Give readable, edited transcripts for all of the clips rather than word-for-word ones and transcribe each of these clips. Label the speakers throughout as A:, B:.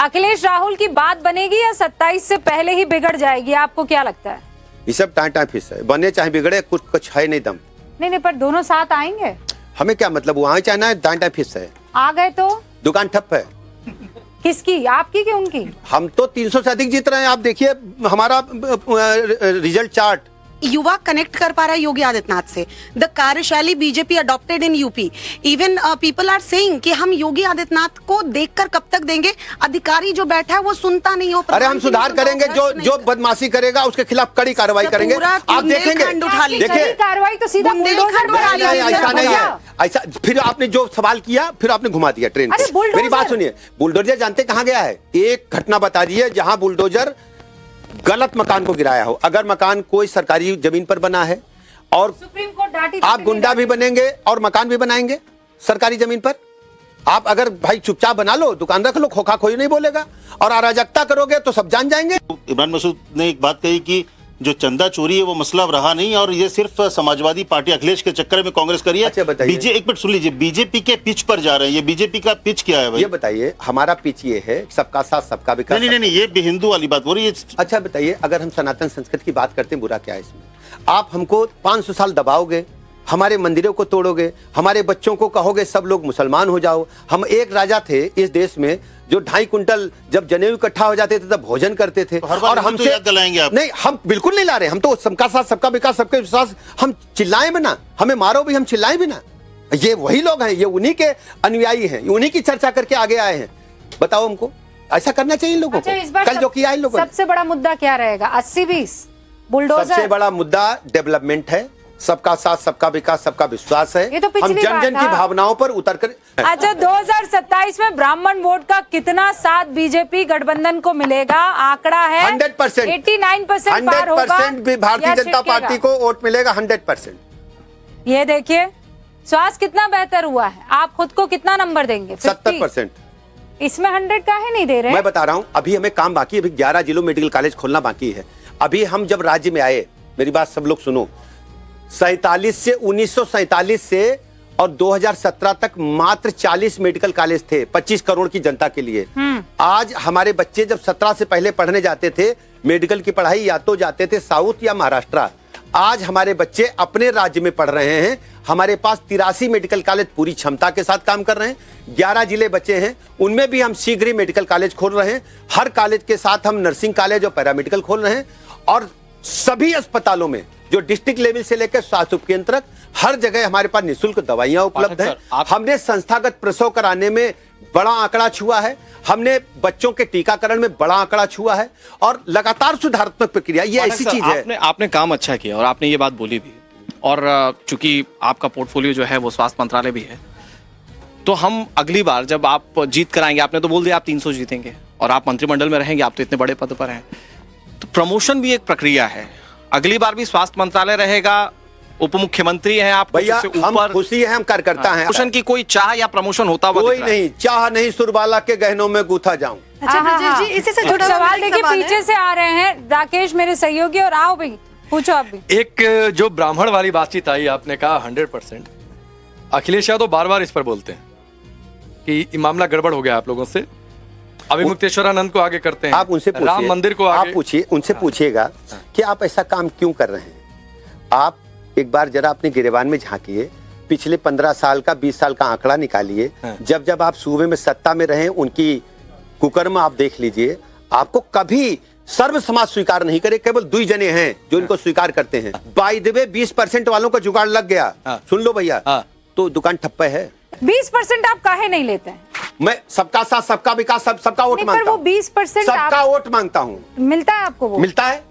A: अखिलेश राहुल की बात बनेगी या 27 से पहले ही बिगड़ जाएगी, आपको क्या लगता है?
B: ये सब टाइम फिस है, बने चाहे बिगड़े, कुछ है नहीं दम।
A: नहीं, पर दोनों साथ आएंगे।
B: हमें क्या मतलब, वहाँ चाहना है, टाइम फिस है।
A: आ गए तो
B: दुकान ठप है।
A: किसकी, आपकी कि उनकी?
B: हम तो 300 से अधिक जीत रहे हैं। आप देखिए हमारा रिजल्ट चार्ट।
C: युवा कनेक्ट कर पा रहा है योगी आदित्यनाथ से। द कार्यशैली BJP adopted in UP. Even people are saying कि हम योगी आदित्यनाथ को देखकर कब तक देंगे, अधिकारी जो बैठा है वो सुनता नहीं हो।
B: अरे हम सुधार करेंगे, जो बदमाशी करेगा उसके खिलाफ कड़ी कार्रवाई करेंगे। आप देखेंगे,
A: देखिए कार्रवाई तो सीधा
B: ऐसा नहीं है। ऐसा फिर आपने जो सवाल किया, फिर आपने घुमा दिया ट्रेन को। मेरी बात सुनिए, बुलडोजर जानते कहाँ गया है? एक घटना बता दीजिए जहां बुलडोजर गलत मकान को गिराया हो। अगर मकान कोई सरकारी जमीन पर बना है और
A: सुप्रीम कोर्ट डांटी,
B: आप गुंडा भी बनेंगे और मकान भी बनाएंगे सरकारी जमीन पर। आप अगर भाई चुपचाप बना लो, दुकान रख लो, खोखा खोई नहीं बोलेगा, और अराजकता करोगे तो सब जान जाएंगे।
D: इमरान मसूद ने एक बात कही कि जो चंदा चोरी है वो मसला रहा नहीं, और ये सिर्फ समाजवादी पार्टी अखिलेश के चक्कर में कांग्रेस कर रही है।
B: अच्छा बताइए,
D: एक मिनट सुन लीजिए, बीजेपी के पिच पर जा रहे हैं। ये बीजेपी का पिच क्या है भाई?
B: ये बताइए। हमारा पिच ये है, सबका साथ सबका विकास।
D: नहीं, ये हिंदू वाली बात हो रही है।
B: अच्छा बताइए, अगर हम सनातन संस्कृति की बात करते हैं, बुरा क्या है इसमें? आप हमको 500 साल दबाओगे, हमारे मंदिरों को तोड़ोगे, हमारे बच्चों को कहोगे सब लोग मुसलमान हो जाओ। हम एक राजा थे इस देश में जो 2.5 कुंटल जब जनेऊ इकट्ठा हो जाते थे तब भोजन करते थे।
D: और हमसे याद दिलाएंगे आप?
B: नहीं, हम बिल्कुल नहीं ला रहे। हम तो सबका साथ सबका विकास सबके विश्वास। हम चिल्लाएं भी ना, हमें मारो भी, हम चिल्लाएं भी ना। ये वही लोग हैं, ये उन्हीं के अनुयायी हैं, उन्हीं की चर्चा करके आगे आए हैं। बताओ हमको ऐसा करना चाहिए लोगों को। कल जो किया इन लोगों ने।
A: सबसे बड़ा मुद्दा क्या रहेगा? 80-20 बुलडोजर?
B: सबसे बड़ा मुद्दा डेवलपमेंट है, सबका साथ सबका विकास सबका विश्वास है।
A: ये तो
B: हम जन जन की भावनाओं पर उतर कर।
A: अच्छा, 2027 में ब्राह्मण वोट का कितना साथ बीजेपी गठबंधन को मिलेगा? आंकड़ा है
B: 100%,
A: 89% पार होगा।
B: 100% भी भारतीय जनता पार्टी को वोट मिलेगा। 100%।
A: ये देखिए, स्वास्थ्य कितना बेहतर हुआ है। आप खुद को कितना नंबर देंगे?
B: 70%।
A: इसमें 100 काहे नहीं दे रहे?
B: मैं बता रहा हूँ, अभी हमें काम बाकी है। अभी 11 जिलों मेडिकल कॉलेज खोलना बाकी है। अभी हम जब राज्य में आए, मेरी बात सब लोग सुनो, 1947 से और 2017 तक मात्र 40 मेडिकल कॉलेज थे 25 करोड़ की जनता के लिए। आज हमारे बच्चे जब 17 से पहले पढ़ने जाते थे, मेडिकल की पढ़ाई या तो जाते थे साउथ या महाराष्ट्र। आज हमारे बच्चे अपने राज्य में पढ़ रहे हैं। हमारे पास 83 मेडिकल कॉलेज पूरी क्षमता के साथ काम कर रहे हैं। 11 जिले बचे हैं, उनमें भी हम शीघ्र ही मेडिकल कॉलेज खोल रहे हैं। हर कॉलेज के साथ हम नर्सिंग कॉलेज और पैरामेडिकल खोल रहे हैं। और सभी अस्पतालों में जो डिस्ट्रिक्ट लेवल से लेकर स्वास्थ्य उपकेंद्र तक हर जगह हमारे पास निःशुल्क दवाइयां उपलब्ध हैं। हमने संस्थागत प्रसव कराने में बड़ा आंकड़ा छुआ है। हमने बच्चों के टीकाकरण में बड़ा आंकड़ा छुआ है और लगातार सुधारात्मक प्रक्रिया। ये ऐसी चीज है।
E: आपने काम अच्छा किया और आपने ये बात बोली भी। और चूंकि आपका पोर्टफोलियो जो है वो स्वास्थ्य मंत्रालय भी है, तो हम अगली बार जब आप जीत कर आएंगे, आपने तो बोल दिया आप 300 जीतेंगे और आप मंत्रिमंडल में रहेंगे, आप तो इतने बड़े पद पर हैं, तो प्रमोशन भी एक प्रक्रिया है। अगली बार भी स्वास्थ्य मंत्रालय रहेगा, उप मुख्यमंत्री हैं आप,
B: भैया हम खुशी है, हम कार्यकर्ता हैं।
E: प्रमोशन की कोई चाह या प्रमोशन होता हुआ
B: कोई नहीं, चाह नहीं सुरबाला के गहनों में गूथा जाऊं।
C: अच्छा विजय जी, इसी से जुड़ा
A: सवाल देखिए, पीछे से आ रहे हैं राकेश मेरे सहयोगी, और आओ भाई पूछो आप भी।
F: एक जो ब्राह्मण वाली बातचीत आई, आपने कहा 100%। अखिलेश यादव बार बार इस पर बोलते हैं कि ये मामला गड़बड़ हो गया आप लोगों से। अभी मुक्तेश्वरानंद को आगे करते हैं,
B: आप उनसे पूछिए,
F: राम मंदिर को आगे
B: आप पूछिए, उनसे पूछिएगा कि आप ऐसा काम क्यों कर रहे हैं। आप एक बार जरा अपने गिरेबान में झांकिए, पिछले 15 साल का 20 साल का आंकड़ा निकालिए। जब जब आप सूबे में सत्ता में रहे, उनकी कुकर्म आप देख लीजिए। आपको कभी सर्व समाज स्वीकार नहीं करे, केवल 2 जने हैं जो इनको स्वीकार करते हैं। बाय द वे 20% वालों का जुगाड़ लग गया। सुन लो भैया, तो दुकान ठप्पा है।
A: 20% आप काहे नहीं लेते हैं?
B: मैं सबका साथ सबका विकास सबका वोट मांगता हूं।
A: 20%
B: सबका वोट मांगता हूं।
A: मिलता है आपको? वो मिलता
B: है।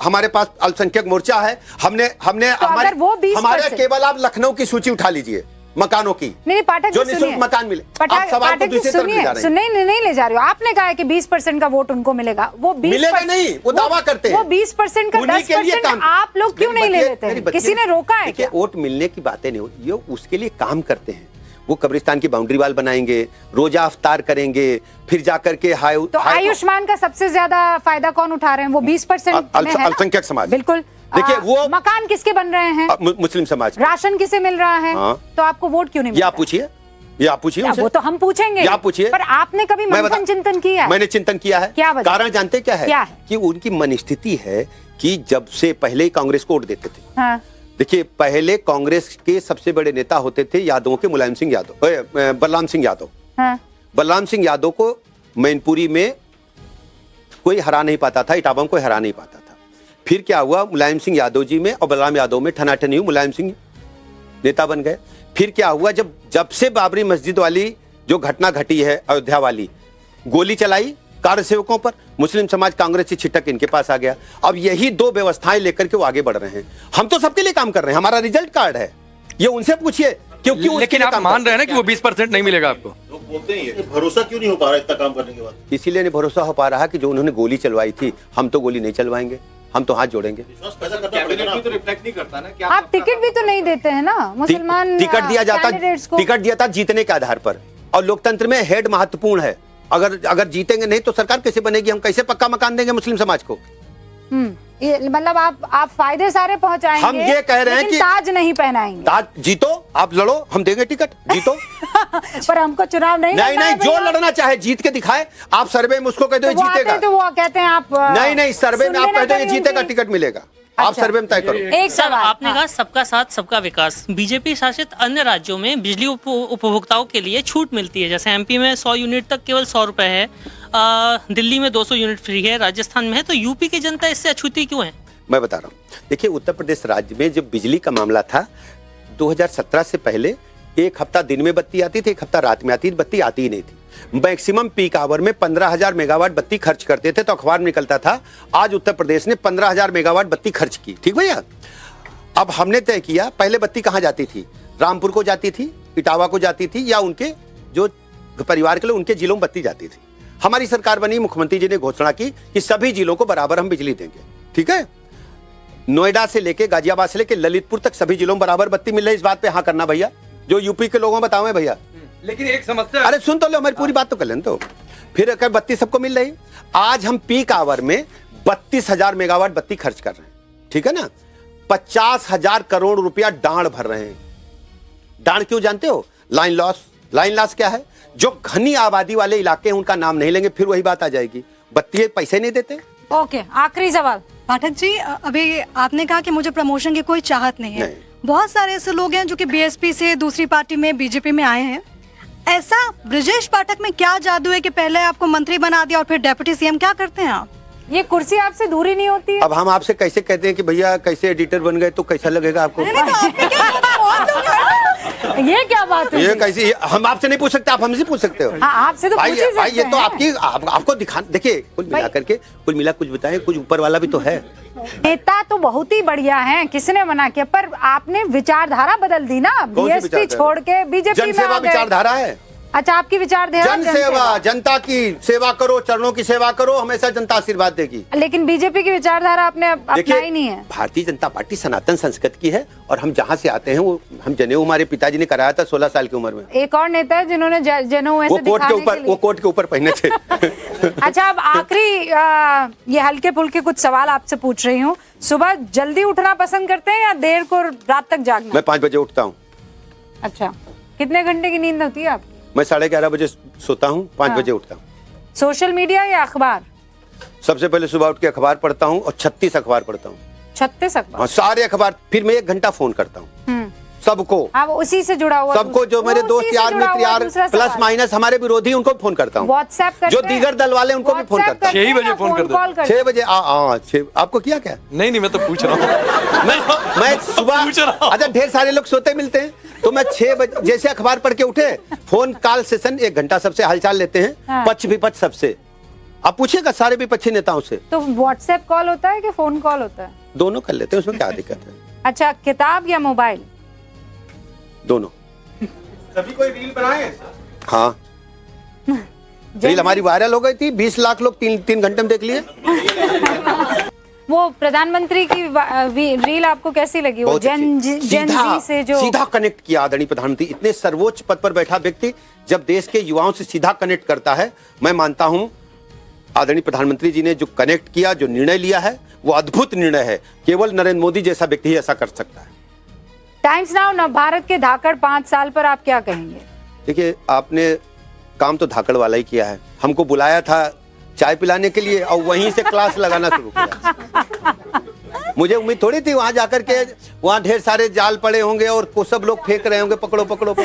B: हमारे पास अल्पसंख्यक मोर्चा है। हमने
A: तो
B: हमारे केवल आप लखनऊ की सूची उठा लीजिए मकानों की,
A: नहीं पाठक
B: जो निःशुल्क मकान मिले। आप सवाल को दूसरी तरफ ले जा रहे हैं।
A: नहीं ले जा रहे हो। आपने कहा है कि 20% का वोट उनको मिलेगा, वो 20%
B: मिलेगा नहीं, वो दावा करते हैं।
A: वो 20% का 10% आप लोग क्यों नहीं ले लेते हैं? किसी ने रोका है क्या?
B: वोट मिलने की बातें नहीं होती, ये उसके लिए काम करते हैं। वो कब्रिस्तान की बाउंड्री वाल बनाएंगे, रोजा अफ्तार करेंगे, फिर जाकर के
A: तो आयुष्मान का सबसे ज्यादा फायदा कौन उठा रहे हैं? वो 20%
B: अल्पसंख्यक समाज।
A: बिल्कुल।
B: देखिए वो
A: मकान किसके बन रहे हैं?
B: मुस्लिम समाज।
A: राशन किसे मिल रहा है? तो आपको वोट क्यों नहीं मिलता?
B: आप पूछिए, ये आप पूछिए उनसे।
A: वो तो हम पूछेंगे,
B: ये आप पूछिए।
A: पर आपने कभी
B: मैं
A: मंथन चिंतन किया है?
B: मैंने चिंतन किया है।
A: क्या वजह?
B: कारण जानते क्या है?
A: क्या है?
B: कि उनकी मन स्थिति है कि जब से पहले ही कांग्रेस को वोट देते थे।
A: हाँ।
B: देखिए, पहले कांग्रेस के सबसे बड़े नेता होते थे यादवों के मुलायम सिंह यादव, बलराम सिंह यादव।
A: हाँ।
B: बलराम सिंह यादव को मैनपुरी में कोई हरा नहीं पाता था, इटावा में कोई हरा नहीं पाता था। फिर क्या हुआ, मुलायम सिंह यादव जी में और बलराम यादव में ठनाठनी हुई, मुलायम सिंह नेता बन गए। फिर क्या हुआ, जब से बाबरी मस्जिद वाली जो घटना घटी है अयोध्या वाली, गोली चलाई कार्य सेवकों पर, मुस्लिम समाज कांग्रेस से छिटक इनके पास आ गया। अब यही दो व्यवस्थाएं लेकर के वो आगे बढ़ रहे हैं। हम तो सबके लिए काम कर रहे हैं, हमारा रिजल्ट कार्ड है, ये उनसे पूछिए क्योंकि
F: लेकिन आप मान रहे हैं ना कि वो 20% नहीं मिलेगा आपको।
D: लोग बोलते हैं ये भरोसा क्यों नहीं हो पा रहा इतना काम करने के बाद?
B: इसीलिए नहीं भरोसा हो पा रहा कि जो उन्होंने गोली चलवाई थी, हम तो गोली नहीं चलवाएंगे, हम तो हाथ जोड़ेंगे।
D: विश्वास पैदा करना पड़ेगा ना।
E: तो रिफ्लेक्ट नहीं करता ना कि
A: आप टिकट भी तो नहीं देते हैं ना मुसलमान
B: टिकट दिया जाता,
A: कैंडिडेट्स को।
B: टिकट दिया था जीतने के आधार पर, और लोकतंत्र में हेड महत्वपूर्ण है। अगर जीतेंगे नहीं तो सरकार कैसे बनेगी? हम कैसे पक्का मकान देंगे मुस्लिम समाज को?
A: ये मतलब आप फायदे सारे पहुंचाएंगे,
B: हम ये कह रहे हैं
A: लेकिन
B: कि
A: ताज नहीं पहनाएंगे।
B: ताज जीतो, आप लड़ो, हम देंगे टिकट, जीतो।
A: पर हमको चुनाव नहीं
B: नहीं
A: लड़ना है
B: नहीं, जो
A: भैया।
B: लड़ना चाहे जीत के दिखाए। आप सर्वे में उसको कह दो
A: तो वो आते
B: जीतेगा,
A: हैं तो वो कहते हैं आप
B: नहीं नहीं, सर्वे में
A: सुन
B: आप कह दो
A: लेना
B: जीतेगा,
A: करिए।
B: टिकट मिलेगा। आप
A: अच्छा।
B: सर्वे में तय करो।
A: एक
G: सर
A: सवाल,
G: आपने
A: हाँ।
G: कहा सबका साथ सबका विकास। बीजेपी शासित अन्य राज्यों में बिजली उपभोक्ताओं के लिए छूट मिलती है, जैसे एमपी में 100 यूनिट तक केवल 100 रुपए है, दिल्ली में 200 यूनिट फ्री है, राजस्थान में है, तो यूपी की जनता इससे अछूती क्यों है?
B: मैं बता रहा हूँ, देखिए उत्तर प्रदेश राज्य में जब बिजली का मामला था 2017 से पहले, एक हफ्ता दिन में बत्ती आती थी, एक हफ्ता रात में आती थी, बत्ती आती ही नहीं थी। मैक्सिमम पीक आवर में 15,000 मेगावाट बत्ती खर्च करते थे तो अखबार में निकलता था आज उत्तर प्रदेश ने 15,000 मेगावाट बत्ती खर्च की। ठीक भैया, अब हमने तय किया, पहले बत्ती कहाँ जाती थी? रामपुर को जाती थी, इटावा को जाती थी, या उनके जो परिवार के लोग उनके जिलों में बत्ती जाती थी। हमारी सरकार बनी, मुख्यमंत्री जी ने घोषणा की कि सभी जिलों को बराबर हम बिजली देंगे। ठीक है, नोएडा से लेके गाजियाबाद से लेके ललितपुर तक सभी जिलों में बराबर बत्ती मिल रही है। इस बात पे हाँ करना भैया, जो यूपी के लोगों बताओ भैया।
F: लेकिन एक समस्या,
B: अरे सुन तो लो, हमारी पूरी बात तो कर लें। तो फिर अगर बत्ती सबको मिल रही, आज हम पीक आवर में 32,000 मेगावाट बत्ती खर्च कर रहे हैं। ठीक है ना, 50,000 करोड़ रुपया डांड भर रहे हैं। डांड क्यों जानते हो? Line loss. लाइन लॉस क्या है? जो घनी आबादी वाले इलाके हैं उनका नाम नहीं लेंगे, फिर वही बात आ जाएगी, बत्ती पैसे नहीं देते।
A: ओके, आखिरी सवाल।
H: पाठक जी, अभी आपने कहा कि मुझे प्रमोशन की कोई चाहत नहीं है।
B: नहीं।
H: बहुत सारे ऐसे लोग हैं जो कि बीएसपी से दूसरी पार्टी में बीजेपी में आए हैं। ऐसा ब्रजेश पाठक में क्या जादू है कि पहले आपको मंत्री बना दिया और फिर डेप्यूटी सीएम? क्या करते हैं आप?
A: ये कुर्सी आपसे दूरी नहीं होती है?
B: अब हम आपसे कैसे कहते हैं कि भैया कैसे एडिटर बन गए, तो कैसा लगेगा आपको?
A: ये क्या बात हुई?
B: ये कैसी, हम आपसे नहीं पूछ सकते, आप हमसे पूछ सकते हो।
A: हाँ, आपसे तो
B: भाई
A: पूछ ही सकते
B: भाई, ये तो
A: हैं।
B: आपको दिखा, देखिए कुल मिला करके, कुल मिला कुछ बताएं, कुछ ऊपर वाला भी तो है।
A: नेता तो बहुत ही बढ़िया हैं, किसने मना किया, पर आपने विचारधारा बदल दी ना,
B: कौन सी
A: बीएसपी
B: विचारधारा?
A: छोड़ के बीजेपी में
B: जनसेवा
A: आ गए।
B: विचारधारा है।
A: अच्छा, आपकी विचारधारा
B: जन सेवा, जनता की सेवा करो, चरणों की सेवा करो, हमेशा जनता आशीर्वाद देगी।
A: लेकिन बीजेपी की विचारधारा आपने अपनाई नहीं है।
B: भारतीय जनता पार्टी सनातन संस्कृति की है, और हम जहाँ से आते हैं वो हम जनेऊ हमारे पिताजी ने कराया था 16 साल की उम्र में।
A: एक और नेता है जिन्होंने जनेऊ ऐसे
B: वो कोट के
A: दिखाने
B: ऊपर,
A: के लिए।
B: वो कोट के ऊपर पहने थे।
A: अच्छा, अब आखिरी ये हल्के फुल्के कुछ सवाल आपसे पूछ रही हूँ। सुबह जल्दी उठना पसंद करते हैं या देर को रात तक जागना?
B: मैं 5 बजे उठता हूँ।
A: अच्छा, कितने घंटे की नींद होती है आपकी?
B: मैं 11:30 बजे सोता हूँ, 5 बजे उठता हूँ।
A: सोशल मीडिया या अखबार?
B: सबसे पहले सुबह उठ के अखबार पढ़ता हूँ, और 36 अखबार पढ़ता हूँ।
A: 36 अखबार?
B: हाँ, सारे अखबार। फिर मैं 1 घंटा फोन करता हूँ सबको,
A: हाँ, वो उसी से जुड़ा हुआ,
B: सबको, जो मेरे दोस्त यार मित्र यार, प्लस माइनस हमारे विरोधी, उनको फोन करता हूँ।
A: व्हाट्सएप करते
B: जो
A: हैं?
B: दीगर दल वाले उनको भी फोन
A: WhatsApp
B: करता हूँ।
A: करते हैं
F: 6 बजे
A: या
F: फोन कर
A: कॉल करते
B: 6 बजे। आपको किया क्या?
F: नहीं मैं तो पूछ रहा हूँ।
B: मैं सुबह,
F: पूछ रहा हूँ।
B: अच्छा ढेर सारे लोग सोते मिलते हैं, तो मैं 6 बजे जैसे अखबार पढ़ के उठे, फोन कॉल सेशन 1 घंटा सबसे हालचाल लेते हैं,
A: हाँ।
B: पक्ष विपक्ष सबसे। आप पूछिएगा सारे विपक्षी नेताओं से।
A: तो व्हाट्सएप कॉल होता है कि फोन कॉल होता है?
B: दोनों कर लेते हैं, उसमें क्या दिक्कत है?
A: अच्छा, किताब या मोबाइल?
B: दोनों।
E: सभी कोई रील बनाए?
B: हाँ, रील हमारी वायरल हो गई थी, 20 लाख लोग 3 घंटे में देख लिए।
A: वो प्रधानमंत्री की रील आपको कैसी लगी? वो
B: बहुत अच्छी।
A: जेन जी से जो
B: सीधा कनेक्ट किया आदरणीय प्रधानमंत्री, इतने सर्वोच्च पद पर बैठा व्यक्ति जब देश के युवाओं से सीधा कनेक्ट करता है, मैं मानता हूं आदरणीय प्रधानमंत्री जी ने जो कनेक्ट किया, जो निर्णय लिया है, वो अद्भुत निर्णय है। केवल नरेंद्र मोदी जैसा व्यक्ति ही ऐसा कर सकता है।
A: टाइम्स नाउ नव भारत के धाकड़ 5 साल पर आप क्या कहेंगे?
B: देखिए, आपने काम तो धाकड़ वाला ही किया है। हमको बुलाया था चाय पिलाने के लिए और वहीं से क्लास लगाना शुरू किया। मुझे उम्मीद थोड़ी थी वहां जाकर के वहां ढेर सारे जाल पड़े होंगे और सब लोग फेंक रहे होंगे, पकड़ो पकड़ो पकड़ो।